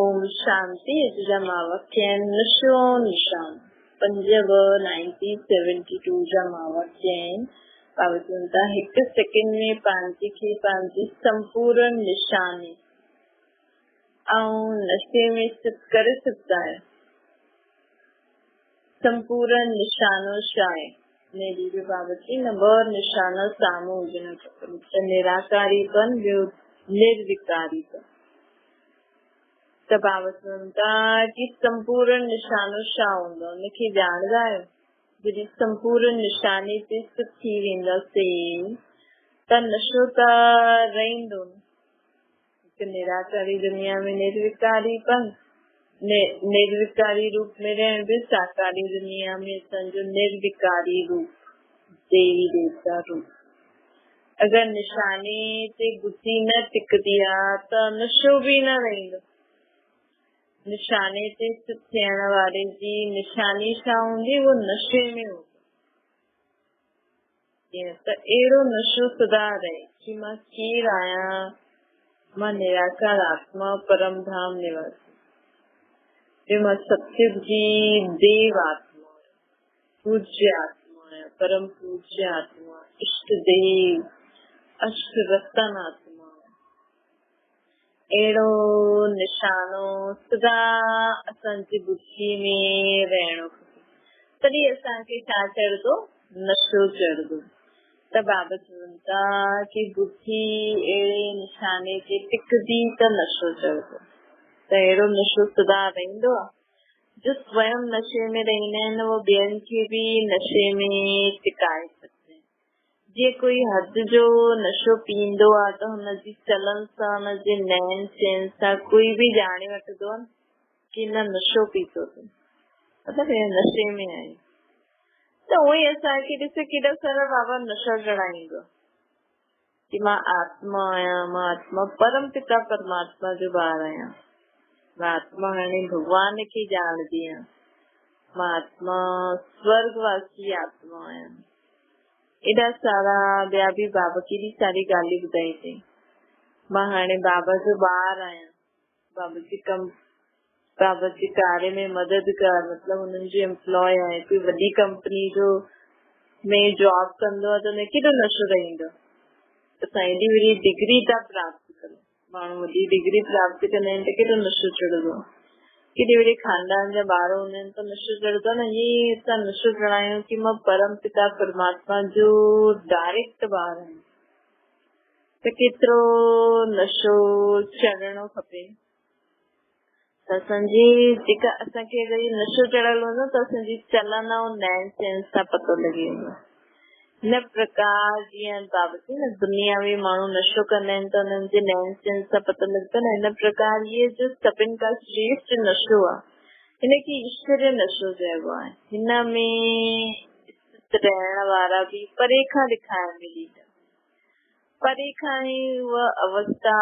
ओम शांति जमावक्यन नशो निशान पंजाब 1972 जमावक्यन पावसंता एक सेकंड में पांची संपूर्ण निशानी नशे में स्थित कर सकता है। संपूर्ण निशानो शाय मेरी भी बाबती नंबर निशाना सामूहिक निराकारीपन निर्विकारीपन तबावसंता की संपूर्ण निशानो शाउंदो निखी जानदा है जदी संपूर्ण निशानी ते सुखी वेंदा से तन नशो ता रहंदो कि निराकारी दुनिया में निर्विकारीपन निर्विकारी रूप में रहने भी साकारी दुनिया में समझो निर्विकारी रूप देवी देवता रूप अगर निशाने ते बुद्धि न टिक दिया तो नशो भी न रहेंगे। निशाने ते स्थित थियण वारे जी निशानी छा हूंदी वो नशे में हो त अहिड़ो नशो सुधारे कि मां केर आहियां, मां निराकार आत्मा परम धाम निवासी मां सतयुग जी देव आत्मा पूज्य आत्मा परम पूज्य आत्मा इष्ट देव अष्ट रतन आत्मा अहिड़ो निशानो सदा असांजी बुद्धि में रहणो खपे तॾहिं असांखे छा चढ़ंदो नशो चढ़ंदो। त बाबा चवनि था कि बुद्धि अहिड़े निशाने ते टिकदी त नशो चढ़ंदो त अहिड़ो नशो सदा रहंदो आहे। जो स्वयं नशे में रहंदा आहिनि वो ॿियनि खे बि नशे में टिकाए सघंदा आहिनि। जीअं कोई हद जो नशो पींदो आहे त हुनजी चलन सां हुनजे नैन चैन सां कोई बि ॼाणे वठंदो आहे कि न नशो पीतो अथई मतिलबु नशे में आहे। त उहो ई असांखे ॾिसे केॾा सारा बाबा नशा चढ़ाईंदो कि मां आत्मा आहियां, मां आत्मा परम पिता परमात्मा जो ॿार आहियां, मां आत्मा हाणे भगवान खे ॼाणदी आहियां, मां आत्मा स्वर्गवासी आत्मा आहियां। एॾा सारा ॿिया बि बाबा केॾी सारी ॻाल्हियूं ॿुधाई अथई। मां हाणे बाबा जो ॿार आहियां, बाबा जे कार्य में मददगार मतिलबु हुननि जो एम्प्लॉय आहे। कोई वॾी कंपनी जो में जॉब कंदो आहे त हुनखे केॾो नशो रहंदो। असां एॾी वॾी डिग्री था प्राप्त कयूं, माण्हू वॾी डिग्री प्राप्त कंदा आहिनि त केॾो नशो चढ़ंदो। केॾे वॾे खानदान जा ॿार हूंदा आहिनि त नशो चढ़ंदो न। ईअं असां नशो चढ़ायूं कि मां परम पिता परमात्मा जो डायरेक्ट ॿार आहियां त केतिरो नशो चढ़णो खपे। त असांजी जेका असांखे अगरि नशो चढ़ियल हूंदो त असांजी चलन ऐं नैन चैन सां पतो लॻी वेंदो। हिन प्रकार जीअं बाबा चई न दुनियावी माण्हू नशो कंदा आहिनि त हुननि जे नैन चैन सां पतो लॻंदो न। हिन प्रकार इहे जो सभिनि खां श्रेष्ठ नशो आहे हिनखे ईश्वरीय नशो चइबो आहे। हिन में रहण वारा बि परे खां ॾेखारण मिली परे खां ई उहा अवस्था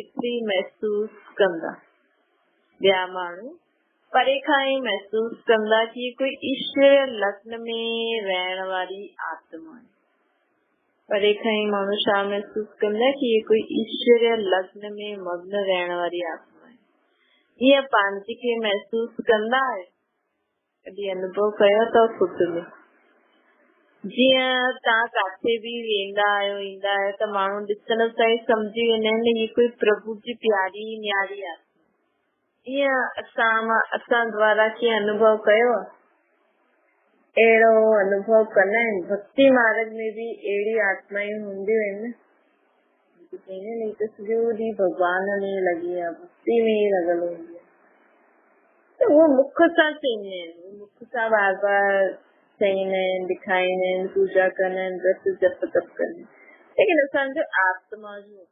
एतिरी महसूस कंदा। ॿिया माण्हू परे खां ई महसूस कंदा कि कोई ईश्वरीय लग्न में रहण वारी आत्मा आहे। परे खां ई माण्हू छा महसूस कंदा कि ये कोई ईश्वरीय लग्न में मग्न रहण वारी आत्मा आहे। ईअं पंहिंजे खे महसूस कंदा आहे, कॾहिं अनुभव कयो अथव खुद में। जीअं तव्हां काथे बि वेंदा आहियो ईंदा आहियो त माण्हू ॾिसण सां ई सम्झी वेंदा आहिनि ये कोई प्रभु जी प्यारी न्यारी आहे। ईअं असां द्वारा कीअं अनुभव कयो आहे अहिड़ो अनुभव कंदा आहिनि। भक्ति मार्ग में बि अहिड़ी आत्मायूं हूंदियूं आहिनि न त सॼो ॾींहुं भॻवान में लॻी आहे, भक्ति में ई लॻल हूंदी आहे। त उहो मुख सां चईंदा आहिनि, मुख सां बार बार चईंदा आहिनि, ॾेखारींदा आहिनि, पूजा कंदा आहिनि, व्रत जप तप कंदा आहिनि। लेकिन असांजो आत्मा जो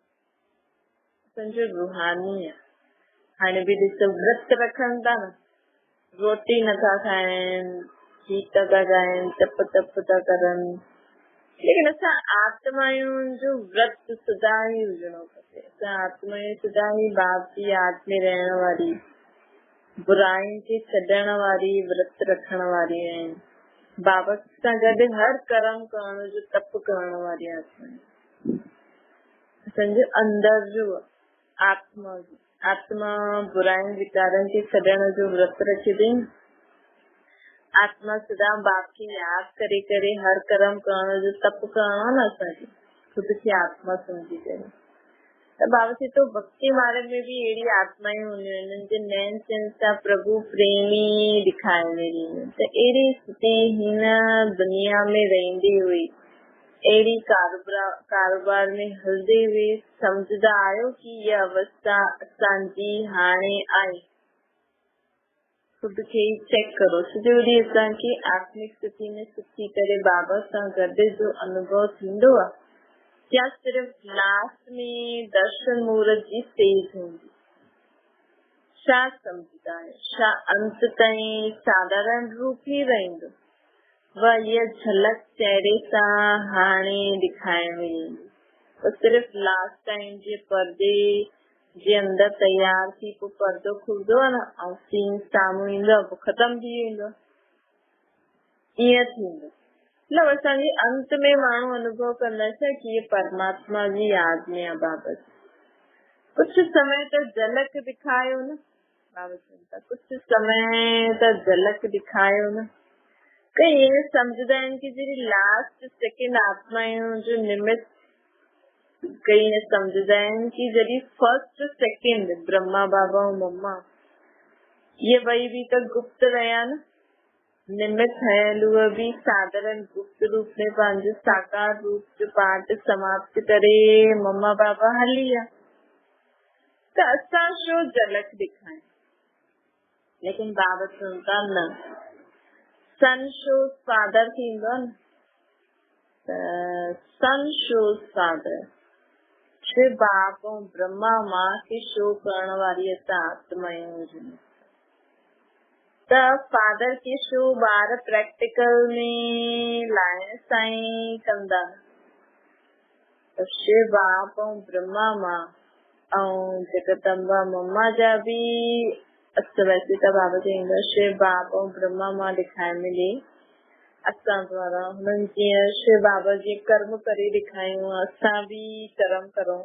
असांजो रूहानी आहे। हाणे बि ॾिसो व्रत रखनि था न, रोटी नथा खाइनि, गीत था ॻाइनि, जप तप था करनि, लेकिन असां आत्माउनि जो व्रत सदा ई हुजणो खपे। असां आत्माऊं सदा ई बाप जी याद में रहण वारी, बुराइनि खे छॾण वारी, व्रत रखण वारी आहिनि। बाबा सां गॾु हर कर्म करण जो तप करण वारी आत्मा। असांजे अंदर जो आत्मा जो आत्मा बुराइनि विकारनि खे छॾण जो व्रत रखे थी। आत्मा सदा बाप खे यादि करे करे हर कर्म करण जो तप करणो आहे न असांखे, खुद खे आत्मा समझी करे। त बाबा चए थो भक्ति मार्ग में भी अहिड़ी आत्माएं हूंदियूं आहिनि जे नैन सेंस सां प्रभु प्रेमी ॾेखारे ॾींदियूं। त अहिड़ी स्थिति हिन दुनिया में रहंदी हुई, अहिड़ी कारोबार में हलंदे हुए सम्झंदा आहियो कि इहा अवस्था असांजी हाणे आहे। खुद खे ई चेक करो। सॼो ॾींहुं असांखे आत्मिक स्थिति में सुठी करे बाबा सां गॾु जो अनुभव थींदो आहे, या सिर्फ लास्ट में दर्शन मुहूर्त जी स्टेज हूंदी? छा सम्झंदा आहियो? छा अंत ताईं साधारण रूप ई रहंदो? व इहा झलक चेहरे सां हाणे ॾेखारण वेंदी? तो सिर्फ लास्ट टाइम जे पर्दे जे अंदर तैयार थी पोइ पर्दो खुलंदो आहे न, ऐं सीन साम्हूं ईंदो आहे, पोइ ख़तम थी वेंदो, ईअं थींदो। मतलब असांजे अंत में माण्हू अनुभव कंदा छा कि ये परमात्मा जी याद में आहे बाबत। कुछ समय त झलक दिखायो न, बाबा चवनि था कुछ समय त झलक दिखायो न। कई ये समझदा आहिनि कि जहिड़ी लास्ट सेकेंड आत्माउनि जो निमित्त, कई ये समझदा आहिनि कि जॾहिं फर्स्ट सेकेंड ब्रह्मा बाबा ऐं मम्मा ये ॿई बि त गुप्त रहिया न, निमित्त ठहियल उहे बि साधारण गुप्त रूप में पंहिंजो साकार रूप जो पाठ समाप्त करे मम्मा बाबा हली विया। त असां छो झलक ॾेखारियूं? लेकिन बाबा चवनि था न, सन शोज फादर थींदो न, त सन शोज फादर शिव बाप ऐं ब्रह्मा मां खे शो करण वारी असां आत्मायूं हुजूं। त फादर के शो ॿार प्रैक्टिकल में लाइण सां ई कंदा। त शिव बाप ऐं ब्रह्मा मां ऐं जगदम्बा मम्मा जा बि वैसे त बाबा चईंदा शिव बाप ऐं ब्रह्मा मां ॾेखारण मिले असां द्वारा। हुननि जीअं शिव बाबा जी कर्म करे ॾेखारियूं, असां बि कर्म करूं।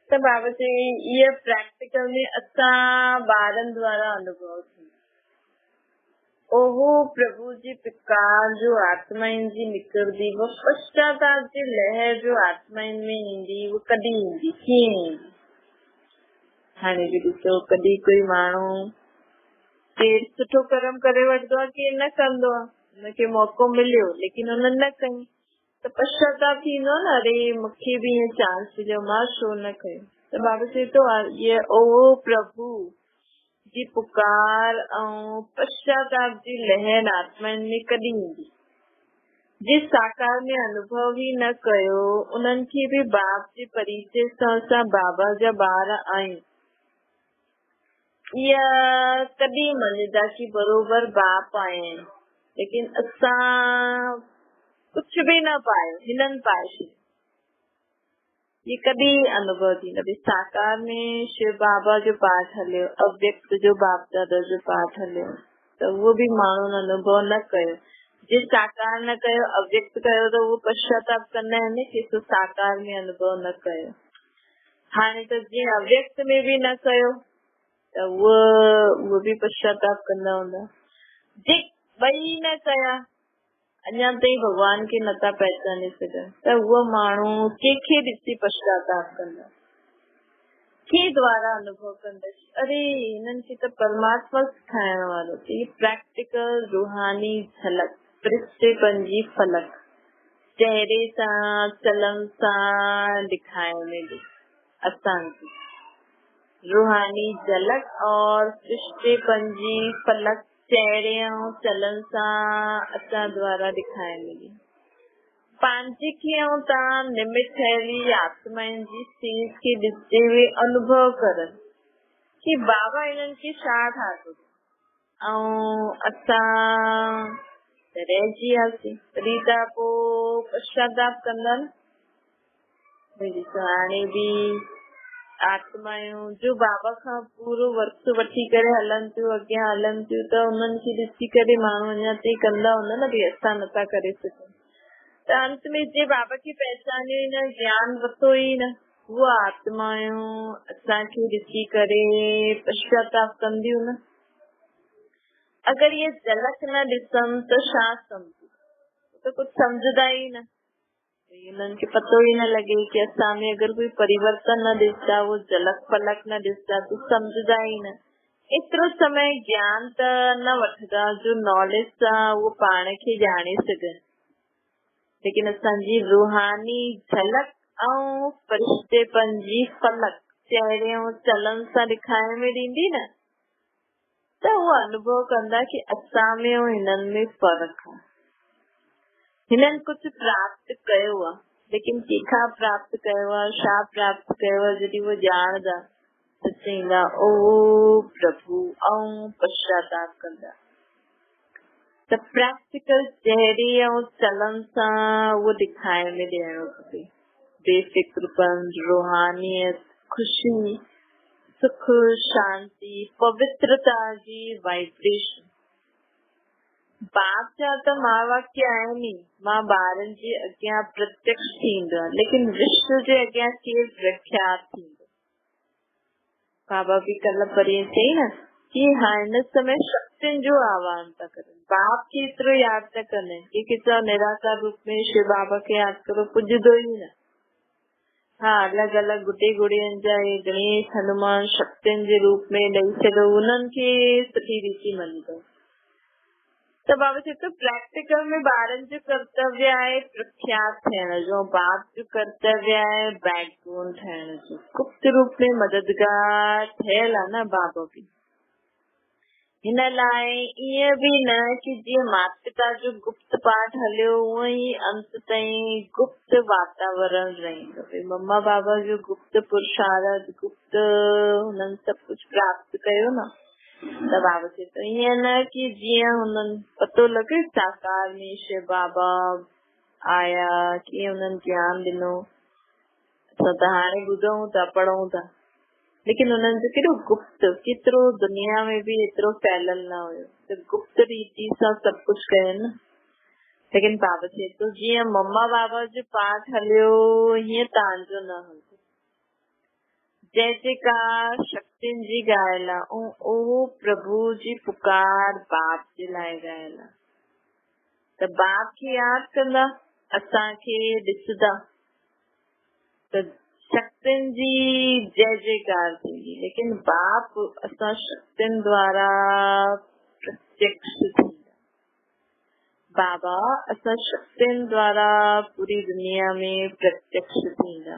त बाबा चई इहा प्रैक्टिकल में असां ॿारनि द्वारा अनुभव थी। ओहो प्रभु जी पुकार जो आत्माउनि जी निकिरंदी, वो पश्चाताप जी लहर जो आत्माउनि में ईंदी, वो कॾहिं ईंदी, कीअं ईंदी? हाणे बि ॾिसो, कॾहिं कोई माण्हू केरु सुठो कर्म करे वठंदो आहे, केरु न कंदो आहे, हुनखे मौक़ो मिलियो लेकिन हुन न कयो, त पश्चाताप थींदो न, अरे मूंखे बि ईअं चांस मिलियो, मां छो न कयो? त बाबा चए थो ये ओहो प्रभु जी पुकार ऐं पश्चाताप जी लहर आत्माउनि में कॾहिं ईंदी? जे साकार में अनुभव ई न कयो, उन्हनि खे बि बाप जे परिचय सां असां बाबा जा ॿार आहियूं, इहा कॾहिं मञदा कि बरोबर बाप आया आहिनि, लेकिन असां कुझु बि न पायो, हिननि पाए छॾियो। ये कॾहिं अनुभव थींदो? साकार में शिव बाबा जो पाठ हलियो, अव्यक्त जो बाप दादा जो पाठ हलियो, त उहो बि माण्हुनि अनुभव न कयो। जे साकार न कयो, अव्यक्त कयो, त उहो पश्चाताप कंदा आहिनि कि साकार में अनुभव न कयो। हाणे त जीअं अव्यक्त में बि न कयो त उहो बि पश्चाताप कंदा हूंदा। जे ॿई न कया, अञा ताईं भॻवान खे नथा पहचाने सघनि, त उहो माण्हू कंहिंखे ॾिसी पश्चाताप कंदा, के द्वारा अनुभव कंदा? अरे हिननि खे त परमात्मा सिखाइण वारो। ये प्रैक्टिकल रूहानी झलक पृष्ठपन जी फलक चेहरे सां चलन सां ॾेखारण में असांजी रूहानी झलक और पृष्ठपन जी फलक चेहरे ऐं चलन सां असां द्वारा ॾेखारण मिली। पंहिंजे खे ऐं तव्हां निमित ठहियली आत्माउनि जी स्टेज खे ॾिसंदे हुए अनुभव करनि कि बाबा हिननि खे छा ठातो ऐं असां रहिजी वियासीं, तॾहिं त पोइ पश्चाताप कंदा न। हाणे बि आत्मायूं जो बाबा खां पूरो वक़्तु वठी करे हलनि थियूं, अॻियां हलनि थियूं, त उन्हनि खे ॾिसी करे माण्हू अञा ताईं कंदा हूंदा न, भई असां नथा करे सघूं। त अंत में जे बाबा खे पहचानियो ई न, ज्ञान वरितो ई न, वो आत्मायूं असांखे ॾिसी करे पश्चाताप कंदियूं न। अगर ये झलक न ॾिसम त छा सम्झूं, तो कुछ समझदा ही न। इन्हनि खे पतो ही न लगे कि असां में अगर कोई परिवर्तन न ॾिसदा, वो झलक पलक न ॾिसदा तो समझदा ही न। एतिरो समय ज्ञान त न वठदा जो नॉलेज सां वो पाण खे ॼाणे सघनि, लेकिन असांजी रूहानी झलक ऐं फरिश्तेपन जी फलक चहिरे ऐं चलन सां ॾेखारण में ॾींदी न, त उहो अनुभव कंदा कि असां में ऐं हिननि में फर्क़ु आहे। हिननि कुछ प्राप्त कयो आहे, लेकिन कंहिंखां प्राप्त कयो आहे, छा प्राप्त कयो आहे, जॾहिं वो ॼाणदा त चईंदा ओ प्रभु ऐं पश्चाताप कंदा। त प्रैक्टिकल चहिरे ऐं चलन सां उहो ॾेखारण में ॾियणो खपे। बेफिक्रपन, रूहानियत, खुशी, सुख, शांति, पवित्रता जी वाइब्रेशन। बाप जा त मां वाक्य आहिनि ई, मां ॿारनि जे अॻियां प्रत्यक्ष थींदो आहे, लेकिन विश्व जे अॻियां केरु प्रख्यात थींदो। बाबा भी कल परीहं चई न कि हिन समय शक्तियुनि जो आह्वान था करनि, बाप खे एतिरो यादि था कनि कि चओ निराकार रूप में शिव बाबा खे यादि करो, पुॼंदो ई न। हाँ, अलॻि अलॻि गुडे गुड़ियनि जा गणेश हनुमान शक्तियुनि जे रूप में ॾेई छॾो, उन्हनि खे सुठी रीति मञींदो। त बाबा चए थो प्रैक्टिकल में ॿारनि जो कर्तव्य आहे प्रख्यात थियण जो, बाप जो कर्तव्य आहे बैकबोन ठहिण जो। गुप्त रूप में मददगार ठहियल आहे न बाबा बि। हिन लाइ ईअं बि न कि जीअं माता पिता जो गुप्त पाठ हलियो उअं ई अंत ताईं गुप्त वातावरण रहंदो। मम्मा बाबा जो गुप्त पुरुषार्थ, गुप्त हुननि सभु कुछ प्राप्त कयो न, त बाबा चए थो ईअं न कि जीअं हुननि पतो लॻे साकार में शिव बाबा आया, कीअं हुननि ज्ञान ॾिनो, असां त हाणे ॿुधूं था पढ़ूं था, लेकिन उन्हनि जो केॾो गुप्त, केतिरो दुनिया में बि एतिरो फैलियल न हुयो, त गुप्त रीति सां सभु कुछ कयनि न। लेकिन बाबा चए थो जीअं मम्मा बाबा जो पाठ हलियो हीअं तव्हांजो न हलंदो। जय जयकार शक्तियुनि जी ॻाल्हि आहे, ऐं उहो प्रभु जी पुकार बाप जे लाइ ॻाल्हि आहे। त बाप खे यादि कंदा, असांखे ॾिसंदा, त शक्तियुनि जी जय जयकार थींदी, लेकिन बाप असां शक्तियुनि द्वारा प्रत्यक्ष थींदा। बाबा असां शक्तियुनि द्वारा पूरी दुनिया में प्रत्यक्ष थींदा।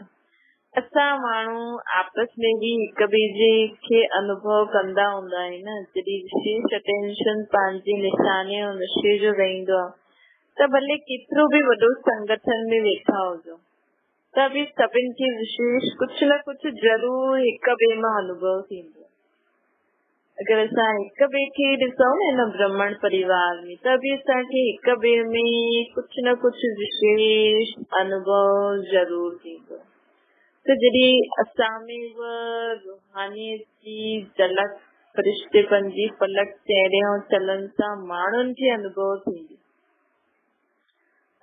असां माण्हू आपस में भी हिक ॿिए खे अनुभव कंदा हूंदा आहिनि न, जॾहिं विशेष अटेंशन पंहिंजे निशाने ऐं नशे जो रहंदो आहे, त भले केतिरो बि वॾो संगठन में वेठा हुजो, त बि सभिनि खे विशेष कुछ न कुछ ज़रूर हिक ॿिए मां अनुभव थींदो। अगर असां हिक ॿिए खे ॾिसूं न हिन ब्रह्मण परिवार में, त बि असांखे हिक ॿिए में कुछ न कुछ विशेष अनुभव ज़रूर थींदो। त जॾहिं असां में रूहानियत जी झलक, फरिश्तेपन जी फलक चहिरे ऐं चलन सां माण्हुनि खे अनुभव थींदी,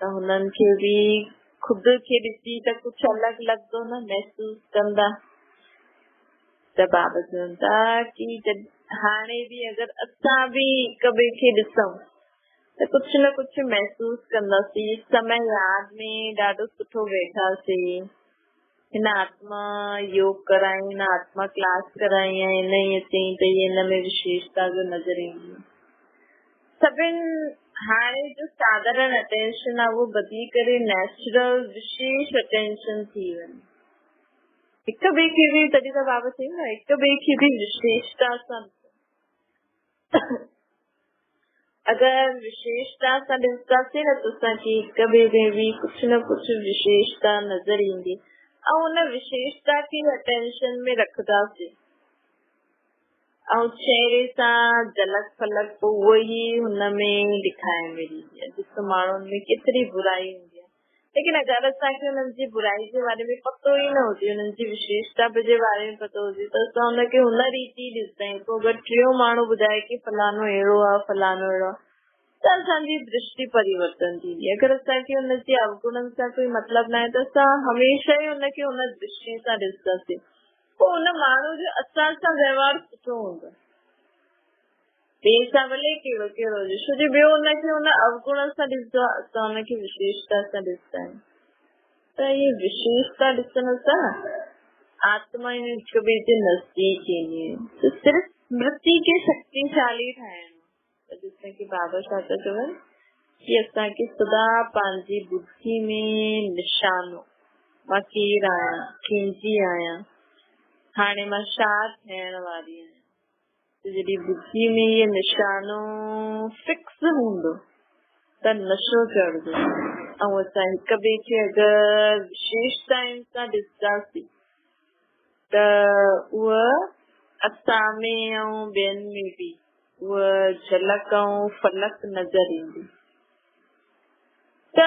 त हुननि खे बि खुद खे ॾिसी त कुछ अलॻि लॻंदो न, महसूस कंदा। त बाबा चवनि था कि हाणे बि अगर असां बि हिक ॿिए खे ॾिसूं त कुछ न कुछ महसूस कंदासीं। समय यादि में ॾाढो सुठो वेठासीं, हिन आत्मा योग कराई, हिन आत्मा क्लास कराई है, हिन ई चई त हिन में विशेषता जो नज़र ईंदी। सभिनि हाणे जो साधारण अटेंशन आहे वो बदली करे नेचुरल विशेष अटेंशन थी वञे। हिक ॿिए खे बि, तॾहिं त बाबा चई न हिक ॿिए खे बि विशेषता सां, अगर विशेषता सां ॾिसंदासीं न त असांखे हिक ॿिए में भी कुछ न कुछ विशेषता नज़र ईंदी, ऐं उन विशेषता खे अटेंशन में रखंदासीं, ऐं चहिरे सां झलक फलक उहो ई हुनमें ॾेखारण में ईंदी आहे। ॾिसो माण्हुनि में केतिरी बुराई हूंदी आहे, लेकिन अगरि असांखे हुननि जी बुराई जे बारे में पतो ई न हुजे, हुननि जी विशेषता जे बारे में पतो हुजे, त असां हुनखे हुन रीति ॾिसंदा आहियूं। पोइ अगरि टियों माण्हू ॿुधाए कि फलानो अहिड़ो आहे, फलानो अहिड़ो आहे, त असांजी दृष्टि परिवर्तन थींदी। अगरि असांखे हुनजे अवगुणनि सां कोई मतिलबु न आहे त असां हमेशह ई हुनखे हुन दृष्टि सां ॾिसंदासीं, पोइ हुन माण्हू जो असां सां व्यवहार सुठो हूंदो, ॿिए सां भले कहिड़ो कहिड़ो हुजे, छो जो ॿियो हुनखे हुन अवगुण सां ॾिसंदो आहे, असां हुनखे विशेषता सां ॾिसंदा आहियूं। त इहे विशेषता ॾिसण सां आत्मा हिक ॿिए जे नज़दीक ईंदी आहे। त सिर्फ़ स्मृति खे शक्तिशाली ठाहिणो, जिसमें कि बाबा छा था चवनि कि असांखे सदा पंहिंजी बुद्धि में निशानो, मां केरु आहियां, कंहिंजी आहियां, हाणे मां छा थियण वारी आहियां। त जॾहिं बुद्धि में इहो निशानो फिक्स हूंदो त नशो चढ़ंदो, ऐं असां हिक ॿिए खे अगरि विशेषताउनि सां ॾिसंदासीं त उहा असां में ऐं ॿियनि में बि उहा झलक ऐं फलक नज़र ईंदी। त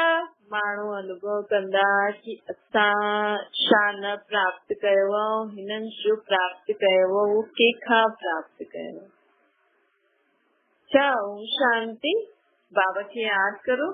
माण्हू अनुभव कंदा कि असां छा न प्राप्त कयो आहे, ऐं हिननि जो प्राप्त कयो आहे उहो कंहिंखां प्राप्त कयो आहे। ओम शांति। बाबा खे यादि करो।